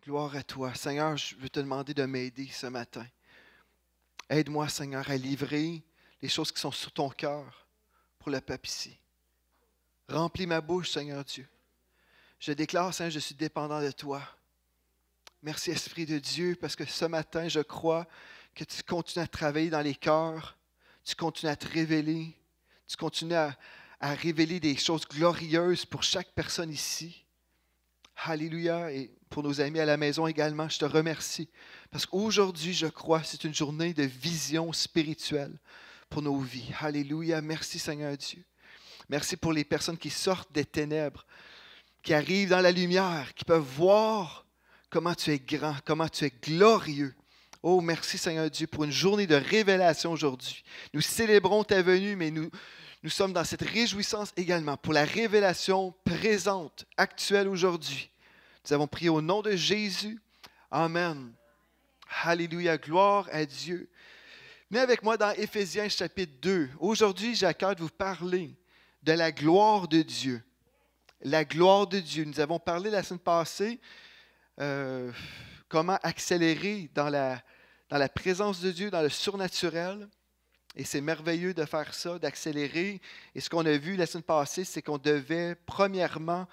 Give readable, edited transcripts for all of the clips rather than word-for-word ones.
Gloire à toi. Seigneur, je veux te demander de m'aider ce matin. Aide-moi, Seigneur, à livrer les choses qui sont sur ton cœur pour le peuple ici. Remplis ma bouche, Seigneur Dieu. Je déclare, Seigneur, je suis dépendant de toi. Merci, Esprit de Dieu, parce que ce matin, je crois que tu continues à travailler dans les cœurs, tu continues à te révéler, tu continues à révéler des choses glorieuses pour chaque personne ici. Alléluia. Et pour nos amis à la maison également, je te remercie. Parce qu'aujourd'hui, je crois que c'est une journée de vision spirituelle pour nos vies. Alléluia. Merci Seigneur Dieu. Merci pour les personnes qui sortent des ténèbres, qui arrivent dans la lumière, qui peuvent voir comment tu es grand, comment tu es glorieux. Oh, merci Seigneur Dieu pour une journée de révélation aujourd'hui. Nous célébrons ta venue, mais nous sommes dans cette réjouissance également pour la révélation présente, actuelle aujourd'hui. Nous avons prié au nom de Jésus. Amen. Alléluia, gloire à Dieu. Venez avec moi dans Éphésiens chapitre 2. Aujourd'hui, j'ai à cœur de vous parler de la gloire de Dieu. La gloire de Dieu. Nous avons parlé la semaine passée comment accélérer dans la présence de Dieu, dans le surnaturel. Et c'est merveilleux de faire ça, d'accélérer. Et ce qu'on a vu la semaine passée, c'est qu'on devait premièrement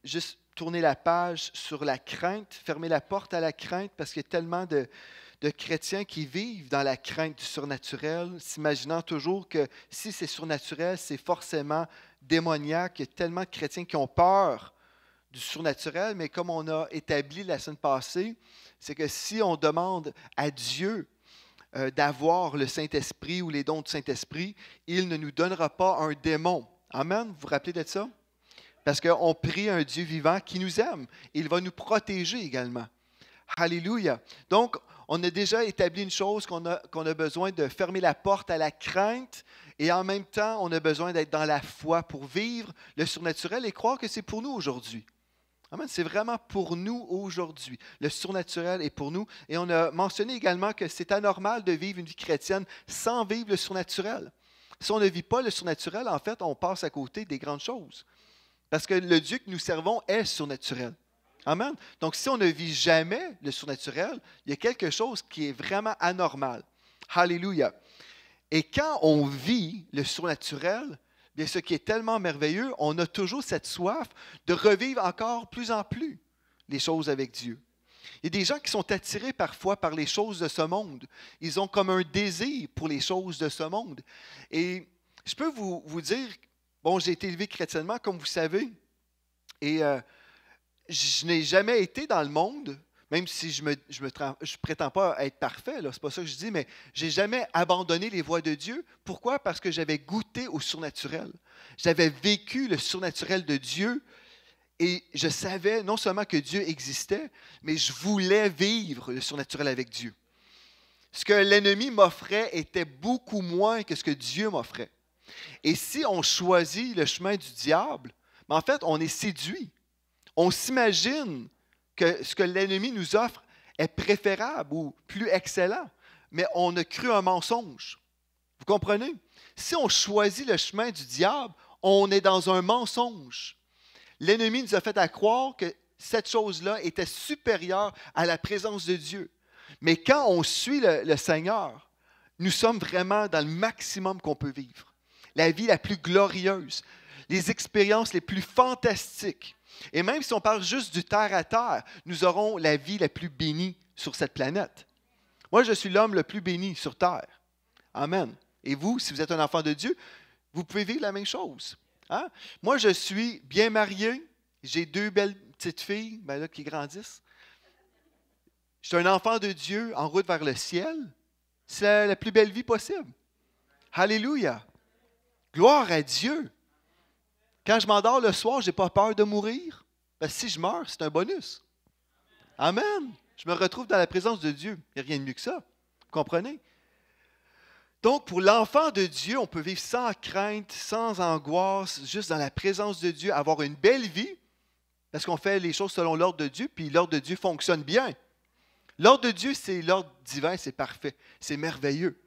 juste tourner la page sur la crainte, fermer la porte à la crainte, parce qu'il y a tellement de chrétiens qui vivent dans la crainte du surnaturel, s'imaginant toujours que si c'est surnaturel, c'est forcément démoniaque. Il y a tellement de chrétiens qui ont peur du surnaturel, mais comme on a établi la semaine passée, c'est que si on demande à Dieu d'avoir le Saint-Esprit ou les dons du Saint-Esprit, il ne nous donnera pas un démon. Amen? Vous vous rappelez de ça? Parce qu'on prie un Dieu vivant qui nous aime. Il va nous protéger également. Alléluia. Donc, on a déjà établi une chose qu'on a besoin de fermer la porte à la crainte et en même temps, on a besoin d'être dans la foi pour vivre le surnaturel et croire que c'est pour nous aujourd'hui. Amen. C'est vraiment pour nous aujourd'hui. Le surnaturel est pour nous. Et on a mentionné également que c'est anormal de vivre une vie chrétienne sans vivre le surnaturel. Si on ne vit pas le surnaturel, en fait, on passe à côté des grandes choses. Parce que le Dieu que nous servons est surnaturel. Amen. Donc, si on ne vit jamais le surnaturel, il y a quelque chose qui est vraiment anormal. Alléluia. Et quand on vit le surnaturel, bien, ce qui est tellement merveilleux, on a toujours cette soif de revivre encore plus en plus les choses avec Dieu. Il y a des gens qui sont attirés parfois par les choses de ce monde. Ils ont comme un désir pour les choses de ce monde. Et je peux vous dire, bon, j'ai été élevé chrétiennement, comme vous savez, et je n'ai jamais été dans le monde, même si je ne prétends pas être parfait, ce n'est pas ça que je dis, mais je n'ai jamais abandonné les voies de Dieu. Pourquoi? Parce que j'avais goûté au surnaturel. J'avais vécu le surnaturel de Dieu et je savais non seulement que Dieu existait, mais je voulais vivre le surnaturel avec Dieu. Ce que l'ennemi m'offrait était beaucoup moins que ce que Dieu m'offrait. Et si on choisit le chemin du diable, en fait, on est séduit. On s'imagine que ce que l'ennemi nous offre est préférable ou plus excellent, mais on a cru un mensonge. Vous comprenez? Si on choisit le chemin du diable, on est dans un mensonge. L'ennemi nous a fait à croire que cette chose-là était supérieure à la présence de Dieu. Mais quand on suit le Seigneur, nous sommes vraiment dans le maximum qu'on peut vivre. La vie la plus glorieuse, les expériences les plus fantastiques. Et même si on parle juste du terre à terre, nous aurons la vie la plus bénie sur cette planète. Moi, je suis l'homme le plus béni sur terre. Amen. Et vous, si vous êtes un enfant de Dieu, vous pouvez vivre la même chose. Hein? Moi, je suis bien marié. J'ai 2 belles petites filles qui grandissent. Je suis un enfant de Dieu en route vers le ciel. C'est la plus belle vie possible. Alléluia. Gloire à Dieu. Quand je m'endors le soir, je n'ai pas peur de mourir. Parce que si je meurs, c'est un bonus. Amen. Je me retrouve dans la présence de Dieu. Il n'y a rien de mieux que ça. Vous comprenez? Donc, pour l'enfant de Dieu, on peut vivre sans crainte, sans angoisse, juste dans la présence de Dieu, avoir une belle vie, parce qu'on fait les choses selon l'ordre de Dieu, puis l'ordre de Dieu fonctionne bien. L'ordre de Dieu, c'est l'ordre divin, c'est parfait, c'est merveilleux.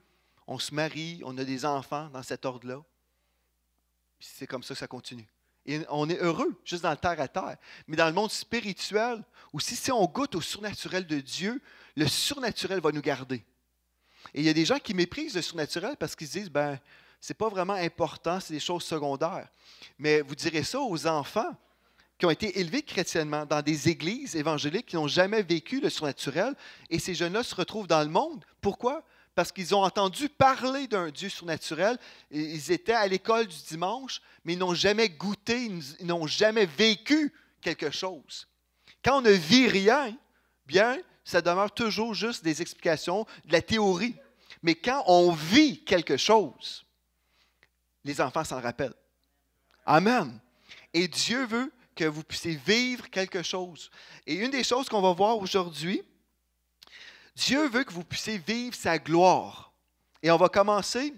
On se marie, on a des enfants dans cet ordre-là. C'est comme ça que ça continue. et on est heureux juste dans le terre à terre. Mais dans le monde spirituel, aussi, si on goûte au surnaturel de Dieu, le surnaturel va nous garder. Et il y a des gens qui méprisent le surnaturel parce qu'ils se disent, ben, c'est pas vraiment important, c'est des choses secondaires. Mais vous direz ça aux enfants qui ont été élevés chrétiennement dans des églises évangéliques qui n'ont jamais vécu le surnaturel, et ces jeunes-là se retrouvent dans le monde. Pourquoi? Parce qu'ils ont entendu parler d'un Dieu surnaturel, ils étaient à l'école du dimanche, mais ils n'ont jamais goûté, ils n'ont jamais vécu quelque chose. Quand on ne vit rien, bien, ça demeure toujours juste des explications, de la théorie. Mais quand on vit quelque chose, les enfants s'en rappellent. Amen. Et Dieu veut que vous puissiez vivre quelque chose. Et une des choses qu'on va voir aujourd'hui, Dieu veut que vous puissiez vivre sa gloire. Et on va commencer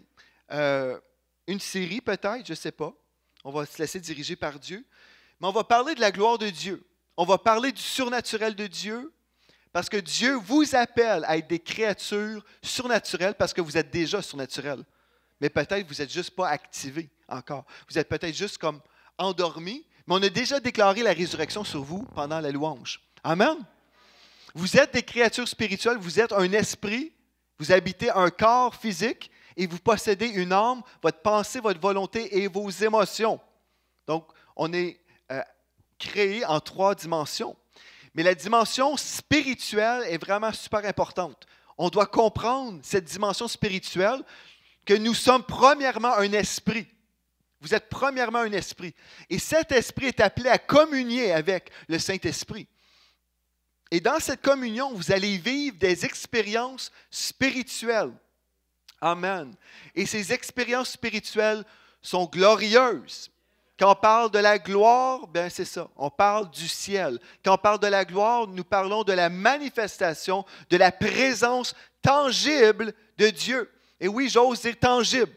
une série peut-être, je ne sais pas. On va se laisser diriger par Dieu. Mais on va parler de la gloire de Dieu. On va parler du surnaturel de Dieu. Parce que Dieu vous appelle à être des créatures surnaturelles parce que vous êtes déjà surnaturel. Mais peut-être vous n'êtes juste pas activé encore. Vous êtes peut-être juste comme endormi. Mais on a déjà déclaré la résurrection sur vous pendant la louange. Amen. Vous êtes des créatures spirituelles, vous êtes un esprit, vous habitez un corps physique et vous possédez une âme, votre pensée, votre volonté et vos émotions. Donc, on est créé en 3 dimensions. Mais la dimension spirituelle est vraiment super importante. On doit comprendre cette dimension spirituelle que nous sommes premièrement un esprit. Vous êtes premièrement un esprit. Et cet esprit est appelé à communier avec le Saint-Esprit. Et dans cette communion, vous allez vivre des expériences spirituelles. Amen. Et ces expériences spirituelles sont glorieuses. Quand on parle de la gloire, bien c'est ça, on parle du ciel. Quand on parle de la gloire, nous parlons de la manifestation, de la présence tangible de Dieu. Et oui, j'ose dire tangible.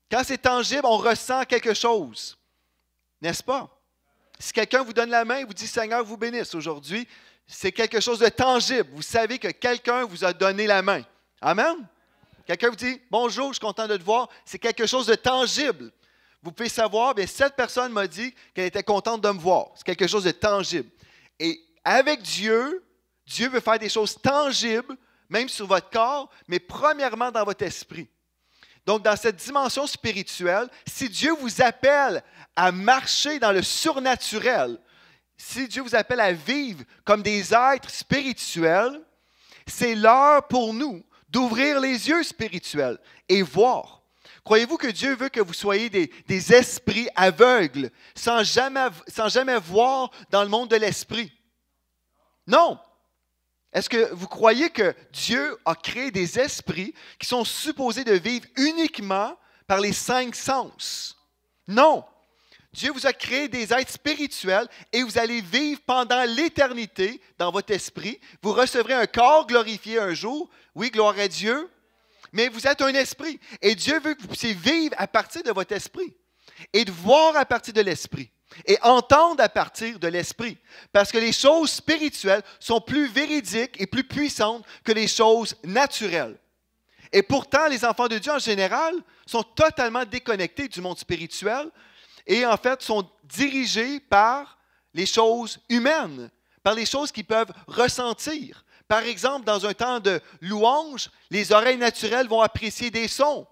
Quand c'est tangible, on ressent quelque chose. N'est-ce pas? Si quelqu'un vous donne la main et vous dit « Seigneur vous bénisse aujourd'hui », c'est quelque chose de tangible. Vous savez que quelqu'un vous a donné la main. Amen? Quelqu'un vous dit « Bonjour, je suis content de te voir », c'est quelque chose de tangible. Vous pouvez savoir, bien, cette personne m'a dit qu'elle était contente de me voir. C'est quelque chose de tangible. Et avec Dieu, Dieu veut faire des choses tangibles, même sur votre corps, mais premièrement dans votre esprit. Donc, dans cette dimension spirituelle, si Dieu vous appelle à marcher dans le surnaturel, si Dieu vous appelle à vivre comme des êtres spirituels, c'est l'heure pour nous d'ouvrir les yeux spirituels et voir. Croyez-vous que Dieu veut que vous soyez des esprits aveugles, sans jamais voir dans le monde de l'esprit? Non! Est-ce que vous croyez que Dieu a créé des esprits qui sont supposés de vivre uniquement par les 5 sens? Non! Dieu vous a créé des êtres spirituels et vous allez vivre pendant l'éternité dans votre esprit. Vous recevrez un corps glorifié un jour. Oui, gloire à Dieu. Mais vous êtes un esprit. Et Dieu veut que vous puissiez vivre à partir de votre esprit et de voir à partir de l'esprit. Et entendre à partir de l'esprit. Parce que les choses spirituelles sont plus véridiques et plus puissantes que les choses naturelles. Et pourtant, les enfants de Dieu en général sont totalement déconnectés du monde spirituel et en fait sont dirigés par les choses humaines, par les choses qu'ils peuvent ressentir. Par exemple, dans un temps de louange, les oreilles naturelles vont apprécier des sons.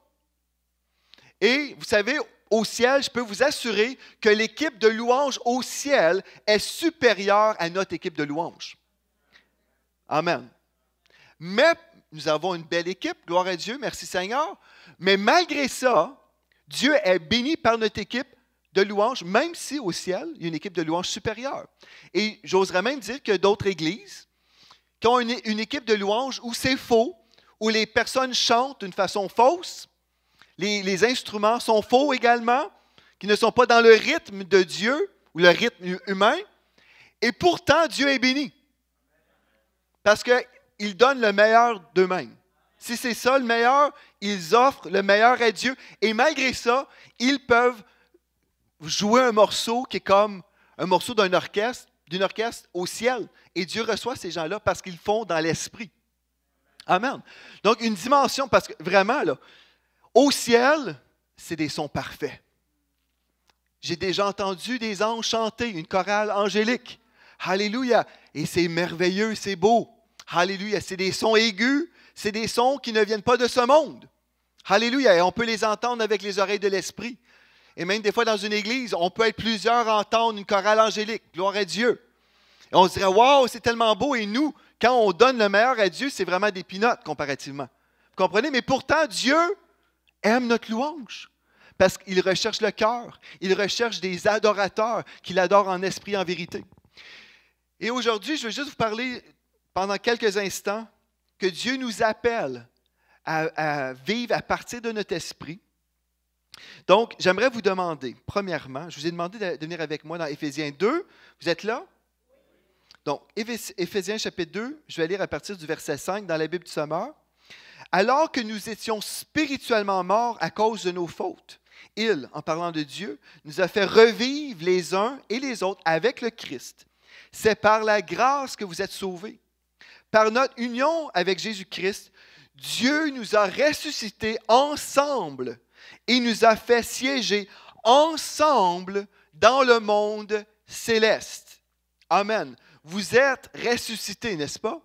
Et vous savez, au ciel, je peux vous assurer que l'équipe de louange au ciel est supérieure à notre équipe de louange. Amen. Mais nous avons une belle équipe, gloire à Dieu, merci Seigneur. Mais malgré ça, Dieu est béni par notre équipe de louange, même si au ciel, il y a une équipe de louange supérieure. Et j'oserais même dire que d'autres églises qui ont une équipe de louange où c'est faux, où les personnes chantent d'une façon fausse, les instruments sont faux également, qui ne sont pas dans le rythme de Dieu ou le rythme humain. Et pourtant, Dieu est béni. Parce qu'ils donnent le meilleur d'eux-mêmes. Si c'est ça le meilleur, ils offrent le meilleur à Dieu. Et malgré ça, ils peuvent jouer un morceau qui est comme un morceau d'un orchestre au ciel. Et Dieu reçoit ces gens-là parce qu'ils font dans l'esprit. Amen. Donc, une dimension, parce que vraiment, là, au ciel, c'est des sons parfaits. J'ai déjà entendu des anges chanter, une chorale angélique. Alléluia. Et c'est merveilleux, c'est beau. Alléluia. C'est des sons aigus, c'est des sons qui ne viennent pas de ce monde. Alléluia. Et on peut les entendre avec les oreilles de l'esprit. Et même des fois dans une église, on peut être plusieurs à entendre une chorale angélique. Gloire à Dieu. Et on se dirait, waouh, c'est tellement beau. Et nous, quand on donne le meilleur à Dieu, c'est vraiment des peanuts comparativement. Vous comprenez? Mais pourtant, Dieu aime notre louange. Parce qu'il recherche le cœur. Il recherche des adorateurs qui l'adorent en esprit et en vérité. Et aujourd'hui, je veux juste vous parler pendant quelques instants que Dieu nous appelle à vivre à partir de notre esprit. Donc, j'aimerais vous demander, premièrement, je vous ai demandé de venir avec moi dans Éphésiens 2. Vous êtes là? Donc, Éphésiens chapitre 2, je vais lire à partir du verset 5 dans la Bible du Sommeur. Alors que nous étions spirituellement morts à cause de nos fautes, il, en parlant de Dieu, nous a fait revivre les uns et les autres avec le Christ. C'est par la grâce que vous êtes sauvés. Par notre union avec Jésus-Christ, Dieu nous a ressuscités ensemble et nous a fait siéger ensemble dans le monde céleste. Amen. Vous êtes ressuscités, n'est-ce pas?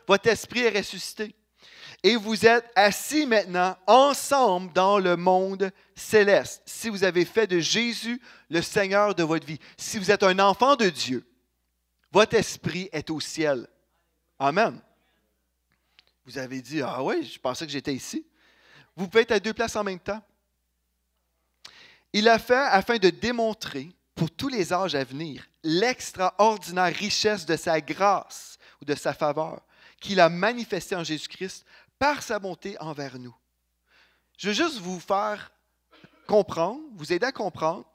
Votre esprit est ressuscité. Et vous êtes assis maintenant ensemble dans le monde céleste. Si vous avez fait de Jésus le Seigneur de votre vie, si vous êtes un enfant de Dieu, votre esprit est au ciel. Amen. Vous avez dit, ah oui, je pensais que j'étais ici. Vous pouvez être à deux places en même temps. Il a fait afin de démontrer pour tous les âges à venir l'extraordinaire richesse de sa grâce ou de sa faveur qu'il a manifestée en Jésus-Christ par sa bonté envers nous. Je veux juste vous faire comprendre, vous aider à comprendre.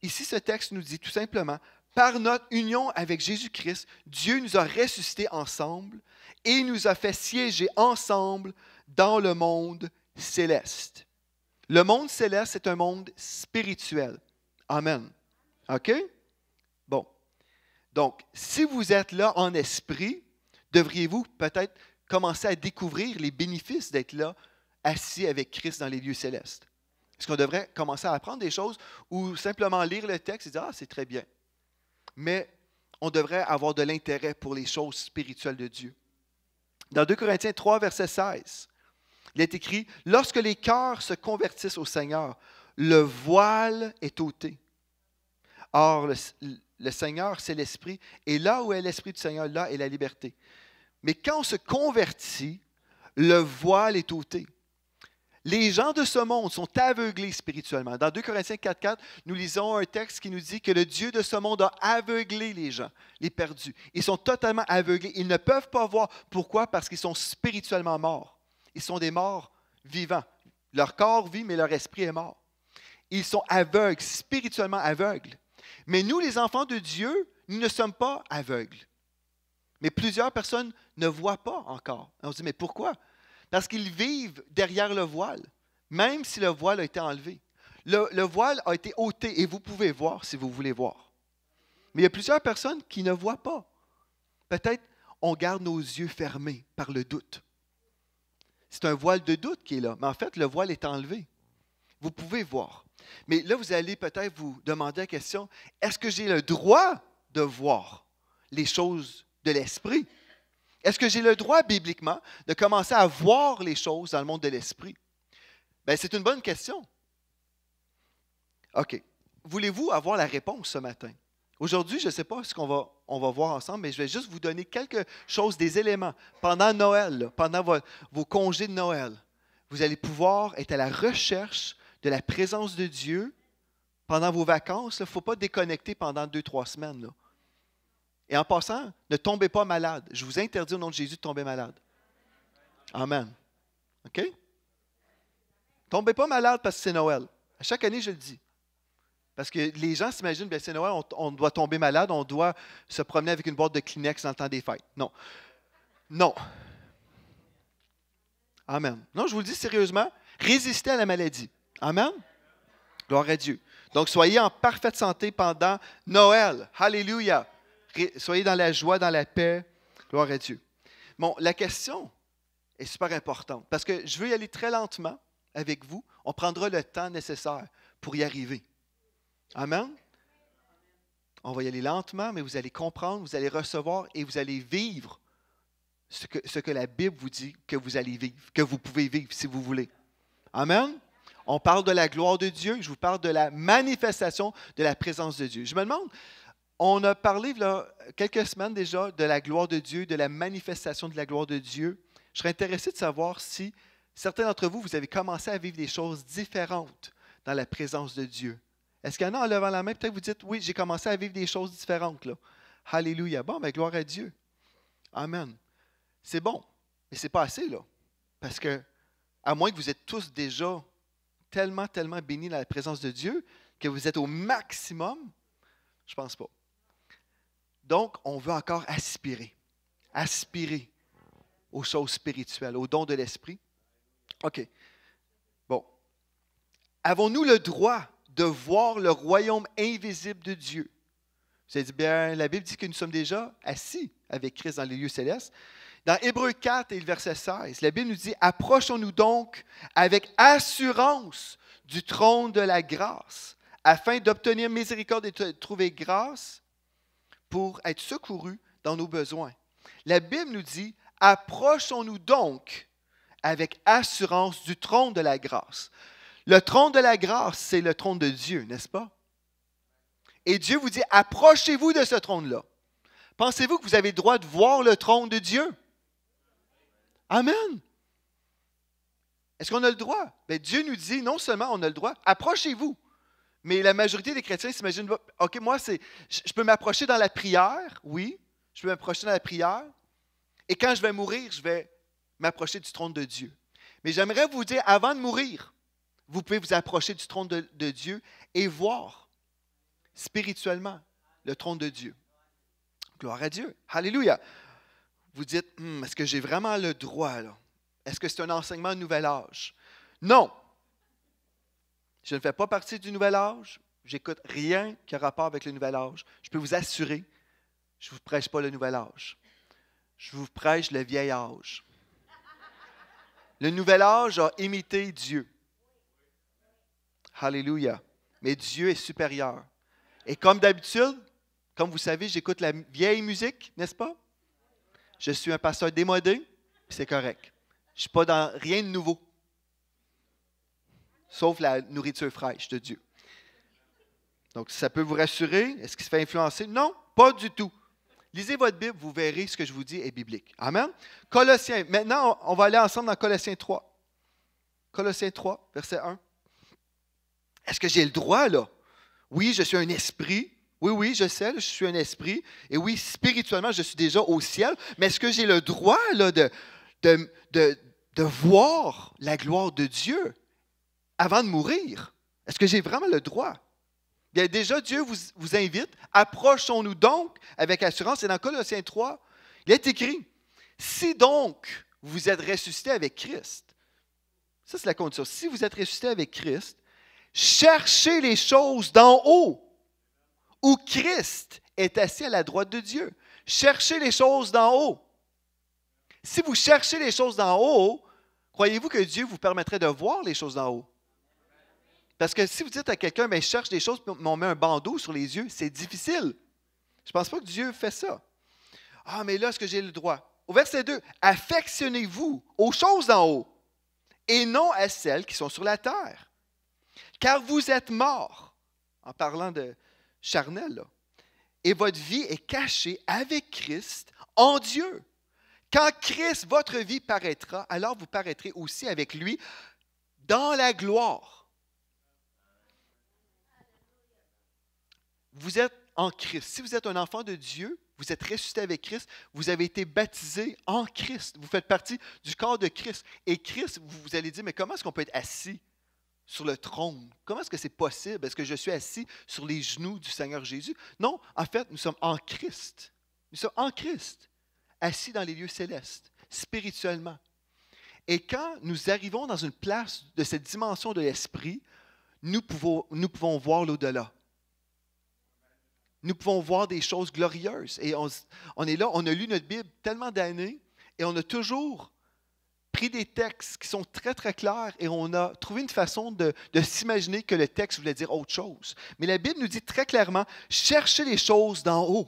Ici, ce texte nous dit tout simplement, par notre union avec Jésus-Christ, Dieu nous a ressuscités ensemble et nous a fait siéger ensemble dans le monde céleste. Le monde céleste, c'est un monde spirituel. Amen. OK? Bon. Donc, si vous êtes là en esprit, devriez-vous peut-être commencer à découvrir les bénéfices d'être là, assis avec Christ dans les lieux célestes. Est-ce qu'on devrait commencer à apprendre des choses ou simplement lire le texte et dire « Ah, c'est très bien ». Mais on devrait avoir de l'intérêt pour les choses spirituelles de Dieu. Dans 2 Corinthiens 3, verset 16, il est écrit « Lorsque les cœurs se convertissent au Seigneur, le voile est ôté. Or, le Seigneur, c'est l'Esprit, et là où est l'Esprit du Seigneur, là est la liberté. Mais quand on se convertit, le voile est ôté. » Les gens de ce monde sont aveuglés spirituellement. Dans 2 Corinthiens 4,4, nous lisons un texte qui nous dit que le Dieu de ce monde a aveuglé les gens, les perdus. Ils sont totalement aveuglés. Ils ne peuvent pas voir. Pourquoi? Parce qu'ils sont spirituellement morts. Ils sont des morts vivants. Leur corps vit, mais leur esprit est mort. Ils sont aveugles, spirituellement aveugles. Mais nous, les enfants de Dieu, nous ne sommes pas aveugles. Mais plusieurs personnes ne voient pas encore. On se dit, mais pourquoi? Parce qu'ils vivent derrière le voile, même si le voile a été enlevé. Le voile a été ôté et vous pouvez voir si vous voulez voir. Mais il y a plusieurs personnes qui ne voient pas. Peut-être on garde nos yeux fermés par le doute. C'est un voile de doute qui est là, mais en fait, le voile est enlevé. Vous pouvez voir. Mais là, vous allez peut-être vous demander la question, est-ce que j'ai le droit de voir les choses de l'esprit? Est-ce que j'ai le droit, bibliquement, de commencer à voir les choses dans le monde de l'esprit? Bien, c'est une bonne question. OK. Voulez-vous avoir la réponse ce matin? Aujourd'hui, je ne sais pas ce qu'on va voir ensemble, mais je vais juste vous donner quelque chose, des éléments. Pendant Noël, là, pendant vos congés de Noël, vous allez pouvoir être à la recherche de la présence de Dieu pendant vos vacances. Il ne faut pas déconnecter pendant 2-3 semaines. Là. Et en passant, ne tombez pas malade. Je vous interdis au nom de Jésus de tomber malade. Amen. OK? Tombez pas malade parce que c'est Noël. À chaque année, je le dis. Parce que les gens s'imaginent, bien, c'est Noël, on doit tomber malade, on doit se promener avec une boîte de Kleenex dans le temps des fêtes. Non. Non. Amen. Non, je vous le dis sérieusement, résistez à la maladie. Amen. Gloire à Dieu. Donc, soyez en parfaite santé pendant Noël. Alléluia. Soyez dans la joie, dans la paix. Gloire à Dieu. Bon, la question est super importante parce que je veux y aller très lentement avec vous. On prendra le temps nécessaire pour y arriver. Amen. On va y aller lentement, mais vous allez comprendre, vous allez recevoir et vous allez vivre ce que la Bible vous dit que vous allez vivre, que vous pouvez vivre si vous voulez. Amen. On parle de la gloire de Dieu, je vous parle de la manifestation de la présence de Dieu. Je me demande, on a parlé là, quelques semaines déjà de la gloire de Dieu, de la manifestation de la gloire de Dieu. Je serais intéressé de savoir si certains d'entre vous, vous avez commencé à vivre des choses différentes dans la présence de Dieu. Est-ce qu'il y en a en levant la main? Peut-être que vous dites, oui, j'ai commencé à vivre des choses différentes. Là. Alléluia. Bon, mais gloire à Dieu. Amen. C'est bon, mais ce n'est pas assez, là. Parce que, à moins que vous êtes tous déjà tellement, tellement bénis dans la présence de Dieu, que vous êtes au maximum, je ne pense pas. Donc, on veut encore aspirer aux choses spirituelles, aux dons de l'Esprit. OK. Bon. Avons-nous le droit de voir le royaume invisible de Dieu? Vous avez dit, bien, la Bible dit que nous sommes déjà assis avec Christ dans les lieux célestes. Dans Hébreux 4 et le verset 16, la Bible nous dit, « Approchons-nous donc avec assurance du trône de la grâce, afin d'obtenir miséricorde et de trouver grâce pour être secourus dans nos besoins. » La Bible nous dit, « Approchons-nous donc avec assurance du trône de la grâce. » Le trône de la grâce, c'est le trône de Dieu, n'est-ce pas? Et Dieu vous dit, approchez-vous de ce trône-là. Pensez-vous que vous avez le droit de voir le trône de Dieu? Amen. Est-ce qu'on a le droit? Bien, Dieu nous dit, non seulement on a le droit, approchez-vous. Mais la majorité des chrétiens s'imaginent, OK, moi, je peux m'approcher dans la prière, oui, je peux m'approcher dans la prière, et quand je vais mourir, je vais m'approcher du trône de Dieu. Mais j'aimerais vous dire, avant de mourir, vous pouvez vous approcher du trône de Dieu et voir spirituellement le trône de Dieu. Gloire à Dieu. Alléluia. Vous dites, est-ce que j'ai vraiment le droit, là? Est-ce que c'est un enseignement de nouvel âge? Non. Je ne fais pas partie du nouvel âge. J'écoute rien qui a rapport avec le nouvel âge. Je peux vous assurer, je ne vous prêche pas le nouvel âge. Je vous prêche le vieil âge. Le nouvel âge a imité Dieu. Alléluia. Mais Dieu est supérieur. Et comme d'habitude, comme vous savez, j'écoute la vieille musique, n'est-ce pas? Je suis un pasteur démodé, c'est correct. Je ne suis pas dans rien de nouveau. Sauf la nourriture fraîche de Dieu. Donc, ça peut vous rassurer. Est-ce qu'il se fait influencer? Non, pas du tout. Lisez votre Bible, vous verrez ce que je vous dis est biblique. Amen? Colossiens. Maintenant, on va aller ensemble dans Colossiens 3. Colossiens 3, verset 1. Est-ce que j'ai le droit, là? Oui, je suis un esprit. Oui, je sais, je suis un esprit. Et oui, spirituellement, je suis déjà au ciel. Mais est-ce que j'ai le droit, là, de voir la gloire de Dieu avant de mourir? Est-ce que j'ai vraiment le droit? Bien, déjà, Dieu vous invite. Approchons-nous donc avec assurance. Et dans Colossiens 3, il est écrit, « Si donc vous êtes ressuscité avec Christ, » ça c'est la condition, « si vous êtes ressuscité avec Christ, cherchez les choses d'en haut, où Christ est assis à la droite de Dieu. » Cherchez les choses d'en haut. Si vous cherchez les choses d'en haut, croyez-vous que Dieu vous permettrait de voir les choses d'en haut? Parce que si vous dites à quelqu'un, mais cherche des choses, puis on met un bandeau sur les yeux, c'est difficile. Je ne pense pas que Dieu fait ça. Ah, mais là, est-ce que j'ai le droit? Au verset 2, affectionnez-vous aux choses d'en haut et non à celles qui sont sur la terre. Car vous êtes morts, en parlant de charnel, là, et votre vie est cachée avec Christ en Dieu. Quand Christ, votre vie, paraîtra, alors vous paraîtrez aussi avec lui dans la gloire. Vous êtes en Christ. Si vous êtes un enfant de Dieu, vous êtes ressuscité avec Christ, vous avez été baptisé en Christ. Vous faites partie du corps de Christ. Et Christ, vous allez dire, mais comment est-ce qu'on peut être assis sur le trône? Comment est-ce que c'est possible? Est-ce que je suis assis sur les genoux du Seigneur Jésus? Non, en fait, nous sommes en Christ. Nous sommes en Christ, assis dans les lieux célestes, spirituellement. Et quand nous arrivons dans une place de cette dimension de l'esprit, nous pouvons voir l'au-delà. Nous pouvons voir des choses glorieuses. Et on est là, on a lu notre Bible tellement d'années et on a toujours pris des textes qui sont très, très clairs et on a trouvé une façon de s'imaginer que le texte voulait dire autre chose. Mais la Bible nous dit très clairement, cherchez les choses d'en haut.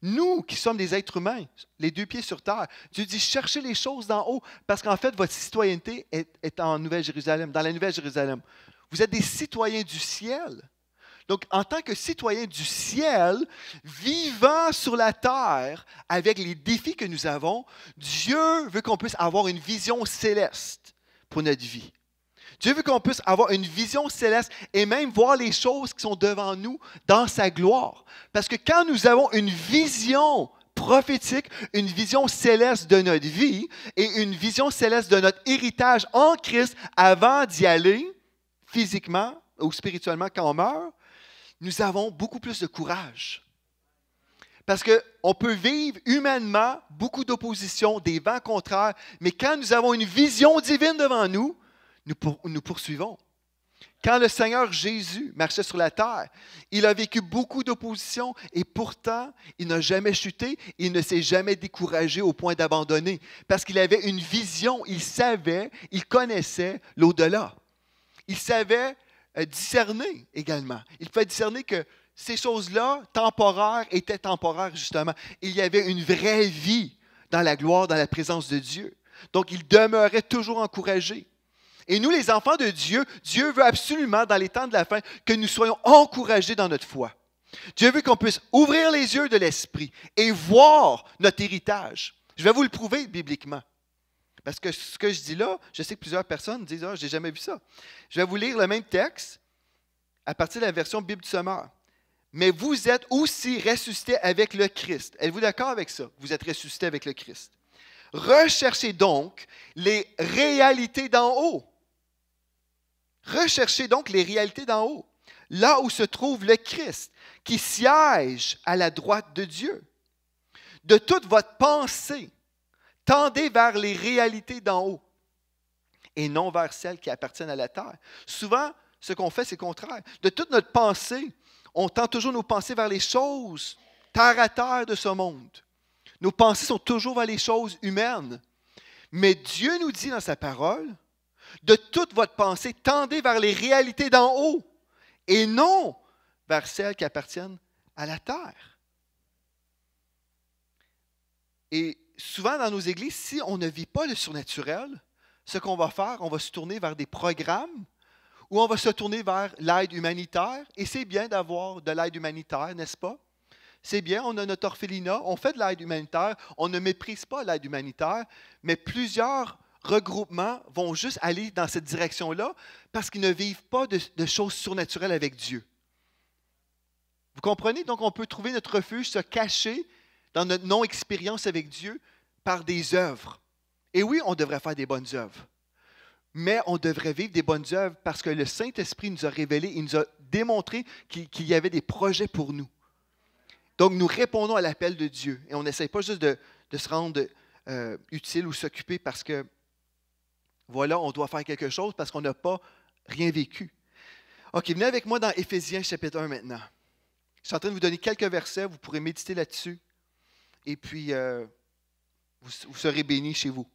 Nous, qui sommes des êtres humains, les deux pieds sur terre, Dieu dit, cherchez les choses d'en haut, parce qu'en fait, votre citoyenneté est en Nouvelle-Jérusalem, dans la Nouvelle-Jérusalem. Vous êtes des citoyens du ciel. Donc, en tant que citoyens du ciel, vivant sur la terre avec les défis que nous avons, Dieu veut qu'on puisse avoir une vision céleste pour notre vie. Dieu veut qu'on puisse avoir une vision céleste et même voir les choses qui sont devant nous dans sa gloire. Parce que quand nous avons une vision prophétique, une vision céleste de notre vie et une vision céleste de notre héritage en Christ avant d'y aller, physiquement ou spirituellement quand on meurt, nous avons beaucoup plus de courage. Parce qu'on peut vivre humainement beaucoup d'opposition, des vents contraires, mais quand nous avons une vision divine devant nous, nous poursuivons. Quand le Seigneur Jésus marchait sur la terre, il a vécu beaucoup d'opposition et pourtant, il n'a jamais chuté, il ne s'est jamais découragé au point d'abandonner parce qu'il avait une vision, il savait, il connaissait l'au-delà. Il savait discerner également. Il pouvait discerner que ces choses-là, temporaires, étaient temporaires justement. Il y avait une vraie vie dans la gloire, dans la présence de Dieu. Donc, il demeurait toujours encouragé. Et nous, les enfants de Dieu, Dieu veut absolument, dans les temps de la fin, que nous soyons encouragés dans notre foi. Dieu veut qu'on puisse ouvrir les yeux de l'esprit et voir notre héritage. Je vais vous le prouver bibliquement. Parce que ce que je dis là, je sais que plusieurs personnes disent « Ah, je n'ai jamais vu ça ». Je vais vous lire le même texte à partir de la version Bible du Sommeur. « Mais vous êtes aussi ressuscités avec le Christ. » Êtes-vous d'accord avec ça? Vous êtes ressuscités avec le Christ. « Recherchez donc les réalités d'en haut. » Recherchez donc les réalités d'en haut, là où se trouve le Christ, qui siège à la droite de Dieu. De toute votre pensée, tendez vers les réalités d'en haut et non vers celles qui appartiennent à la terre. Souvent, ce qu'on fait, c'est le contraire. De toute notre pensée, on tend toujours nos pensées vers les choses terre à terre de ce monde. Nos pensées sont toujours vers les choses humaines. Mais Dieu nous dit dans sa parole, de toute votre pensée, tendez vers les réalités d'en haut et non vers celles qui appartiennent à la terre. Et souvent dans nos églises, si on ne vit pas le surnaturel, ce qu'on va faire, on va se tourner vers des programmes ou on va se tourner vers l'aide humanitaire. Et c'est bien d'avoir de l'aide humanitaire, n'est-ce pas? C'est bien, on a notre orphelinat, on fait de l'aide humanitaire, on ne méprise pas l'aide humanitaire, mais plusieurs regroupements vont juste aller dans cette direction-là parce qu'ils ne vivent pas de choses surnaturelles avec Dieu. Vous comprenez? Donc, on peut trouver notre refuge, se cacher dans notre non-expérience avec Dieu par des œuvres. Et oui, on devrait faire des bonnes œuvres, mais on devrait vivre des bonnes œuvres parce que le Saint-Esprit nous a révélé, il nous a démontré qu'il y avait des projets pour nous. Donc, nous répondons à l'appel de Dieu et on n'essaie pas juste de se rendre utile ou s'occuper parce que voilà, on doit faire quelque chose parce qu'on n'a pas rien vécu. OK, venez avec moi dans Éphésiens chapitre 1 maintenant. Je suis en train de vous donner quelques versets, vous pourrez méditer là-dessus. Et puis, vous serez bénis chez vous.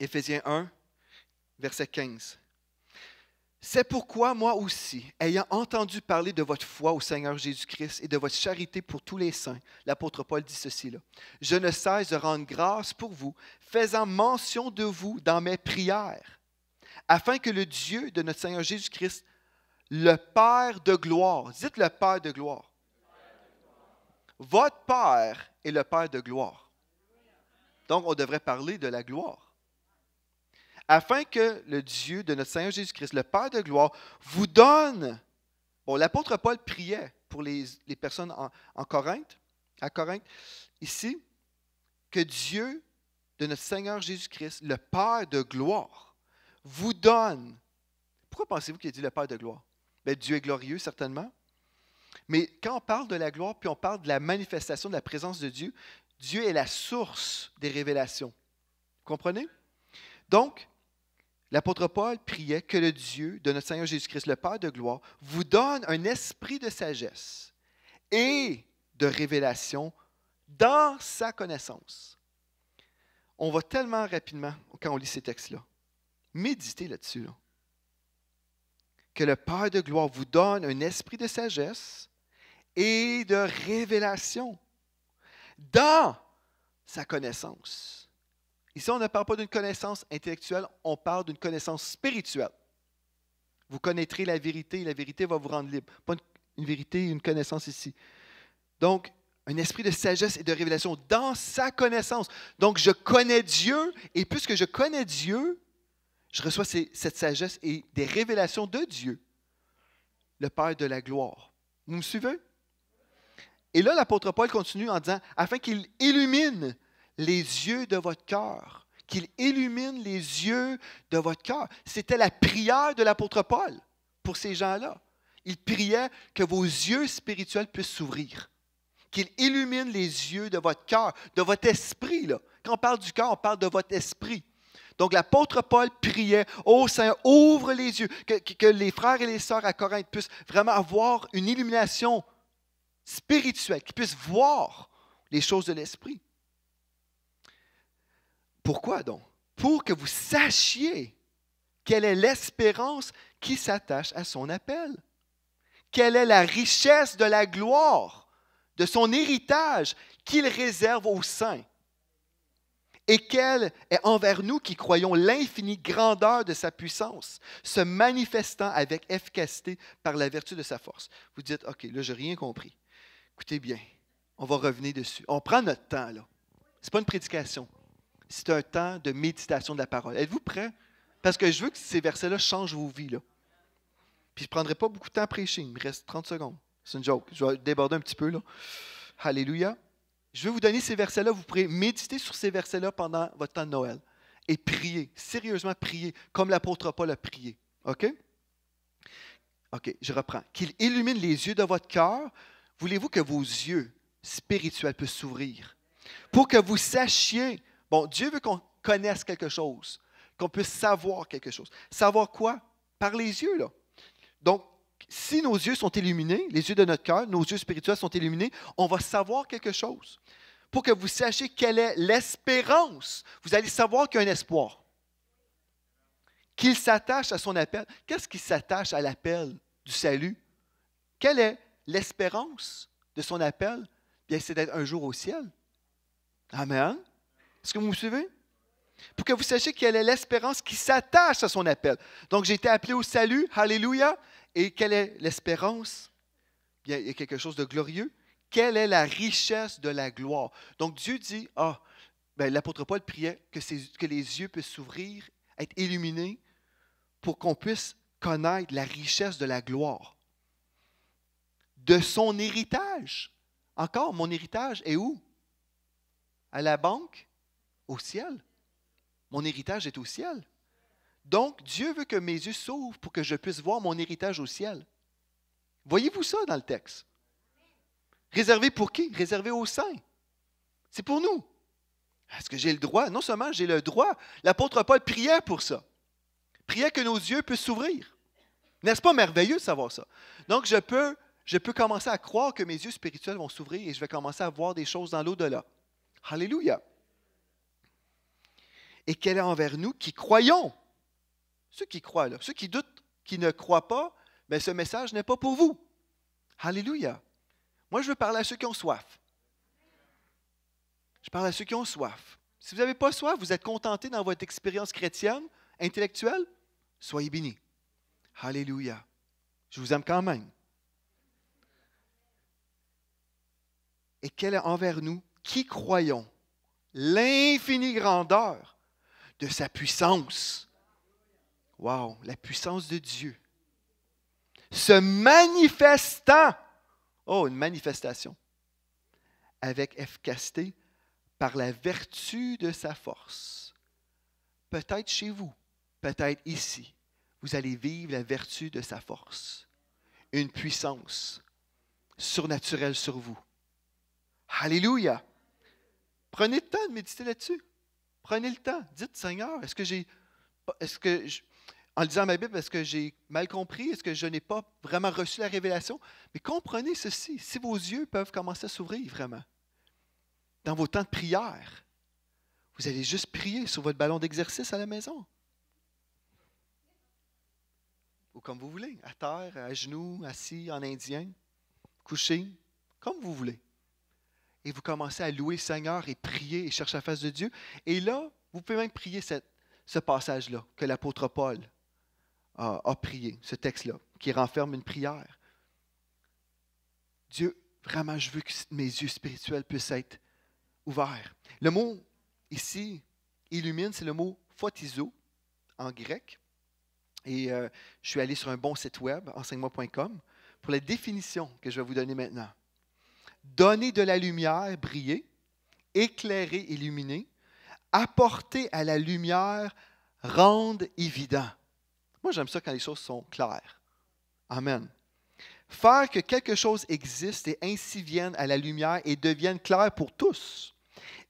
Éphésiens 1, verset 15. C'est pourquoi moi aussi, ayant entendu parler de votre foi au Seigneur Jésus-Christ et de votre charité pour tous les saints, l'apôtre Paul dit ceci là, je ne cesse de rendre grâce pour vous, faisant mention de vous dans mes prières, afin que le Dieu de notre Seigneur Jésus-Christ, le Père de gloire, dites le Père de gloire, votre Père est le Père de gloire. Donc, on devrait parler de la gloire. Afin que le Dieu de notre Seigneur Jésus-Christ, le Père de gloire, vous donne... Bon, l'apôtre Paul priait pour les personnes en Corinthe, à Corinthe, ici, que Dieu de notre Seigneur Jésus-Christ, le Père de gloire, vous donne... Pourquoi pensez-vous qu'il a dit le Père de gloire? Bien, Dieu est glorieux, certainement. Mais quand on parle de la gloire, puis on parle de la manifestation de la présence de Dieu, Dieu est la source des révélations. Vous comprenez? Donc, l'apôtre Paul priait que le Dieu de notre Seigneur Jésus-Christ, le Père de gloire, vous donne un esprit de sagesse et de révélation dans sa connaissance. on va tellement rapidement quand on lit ces textes-là. Méditez là-dessus. Là. Que le Père de gloire vous donne un esprit de sagesse et de révélation dans sa connaissance. Ici, on ne parle pas d'une connaissance intellectuelle, on parle d'une connaissance spirituelle. Vous connaîtrez la vérité et la vérité va vous rendre libre. Pas une vérité, une connaissance ici. Donc, un esprit de sagesse et de révélation dans sa connaissance. Donc, je connais Dieu et puisque je connais Dieu, je reçois cette sagesse et des révélations de Dieu, le Père de la gloire. Vous me suivez? Et là, l'apôtre Paul continue en disant, afin qu'il illumine les yeux de votre cœur, qu'il illumine les yeux de votre cœur. C'était la prière de l'apôtre Paul pour ces gens-là. Il priait que vos yeux spirituels puissent s'ouvrir, qu'il illumine les yeux de votre cœur, de votre esprit. Là. Quand on parle du cœur, on parle de votre esprit. Donc, l'apôtre Paul priait, « Ô Seigneur, ouvre les yeux, que les frères et les sœurs à Corinthe puissent vraiment avoir une illumination spirituelle, qu'ils puissent voir les choses de l'esprit. » Pourquoi donc? Pour que vous sachiez quelle est l'espérance qui s'attache à son appel. Quelle est la richesse de la gloire, de son héritage qu'il réserve aux saints. Et quelle est envers nous qui croyons l'infinie grandeur de sa puissance, se manifestant avec efficacité par la vertu de sa force. Vous dites, OK, là, je n'ai rien compris. Écoutez bien, on va revenir dessus. On prend notre temps, là. Ce n'est pas une prédication. C'est un temps de méditation de la parole. Êtes-vous prêts? Parce que je veux que ces versets-là changent vos vies, là. Puis je ne prendrai pas beaucoup de temps à prêcher. Il me reste 30 secondes. C'est une joke. Je vais déborder un petit peu, là. Alléluia. Je vais vous donner ces versets-là. Vous pourrez méditer sur ces versets-là pendant votre temps de Noël. Et prier, sérieusement prier, comme l'apôtre Paul a prié. OK? OK, je reprends. Qu'il illumine les yeux de votre cœur. Voulez-vous que vos yeux spirituels puissent s'ouvrir? Pour que vous sachiez, bon, Dieu veut qu'on connaisse quelque chose, qu'on puisse savoir quelque chose. Savoir quoi? Par les yeux, là. Donc, si nos yeux sont illuminés, les yeux de notre cœur, nos yeux spirituels sont illuminés, on va savoir quelque chose. Pour que vous sachiez quelle est l'espérance. Vous allez savoir qu'il y a un espoir. Qu'il s'attache à son appel. Qu'est-ce qui s'attache à l'appel du salut? Quelle est l'espérance de son appel? Bien, c'est d'être un jour au ciel. Amen. Est-ce que vous me suivez? Pour que vous sachiez quelle est l'espérance qui s'attache à son appel. Donc, j'ai été appelé au salut. Alléluia. Et quelle est l'espérance? Bien, il y a quelque chose de glorieux. Quelle est la richesse de la gloire? Donc, Dieu dit, l'apôtre Paul priait que les yeux puissent s'ouvrir, être illuminés, pour qu'on puisse connaître la richesse de la gloire. De son héritage. Encore, mon héritage est où? À la banque? Au ciel. Mon héritage est au ciel. Donc, Dieu veut que mes yeux s'ouvrent pour que je puisse voir mon héritage au ciel. Voyez-vous ça dans le texte? Réservé pour qui? Réservé aux saints. C'est pour nous. Est-ce que j'ai le droit? Non seulement j'ai le droit, l'apôtre Paul priait pour ça. Priait que nos yeux puissent s'ouvrir. N'est-ce pas merveilleux de savoir ça? Donc, je peux commencer à croire que mes yeux spirituels vont s'ouvrir et je vais commencer à voir des choses dans l'au-delà. Alléluia. Et quelle est envers nous qui croyons? Ceux qui croient, là. Ceux qui doutent, qui ne croient pas, bien, ce message n'est pas pour vous. Alléluia. Moi, je veux parler à ceux qui ont soif. Je parle à ceux qui ont soif. Si vous n'avez pas soif, vous êtes contenté dans votre expérience chrétienne, intellectuelle, soyez bénis. Alléluia. Je vous aime quand même. Et quelle est envers nous qui croyons l'infinie grandeur de sa puissance? Wow, la puissance de Dieu. Se manifestant, une manifestation, avec efficacité par la vertu de sa force. Peut-être chez vous, peut-être ici, vous allez vivre la vertu de sa force. Une puissance surnaturelle sur vous. Alléluia! Prenez le temps de méditer là-dessus. Prenez le temps. Dites, Seigneur, en lisant ma Bible, est-ce que j'ai mal compris? Est-ce que je n'ai pas vraiment reçu la révélation? Mais comprenez ceci, si vos yeux peuvent commencer à s'ouvrir vraiment, dans vos temps de prière, Vous allez juste prier sur votre ballon d'exercice à la maison. Ou comme vous voulez, à terre, à genoux, assis, en indien, couché, comme vous voulez. Et vous commencez à louer le Seigneur et prier et chercher la face de Dieu. Et là, vous pouvez même prier ce passage-là que l'apôtre Paul a prié, ce texte-là, qui renferme une prière. Dieu, vraiment, je veux que mes yeux spirituels puissent être ouverts. Le mot ici, illumine, c'est le mot photizo en grec. Et je suis allé sur un bon site web, enseigne-moi.com, pour la définition que je vais vous donner maintenant. Donner de la lumière, briller, éclairer, illuminer, apporter à la lumière, rendre évident. Moi, j'aime ça quand les choses sont claires. Amen. Faire que quelque chose existe et ainsi vienne à la lumière et devienne clair pour tous.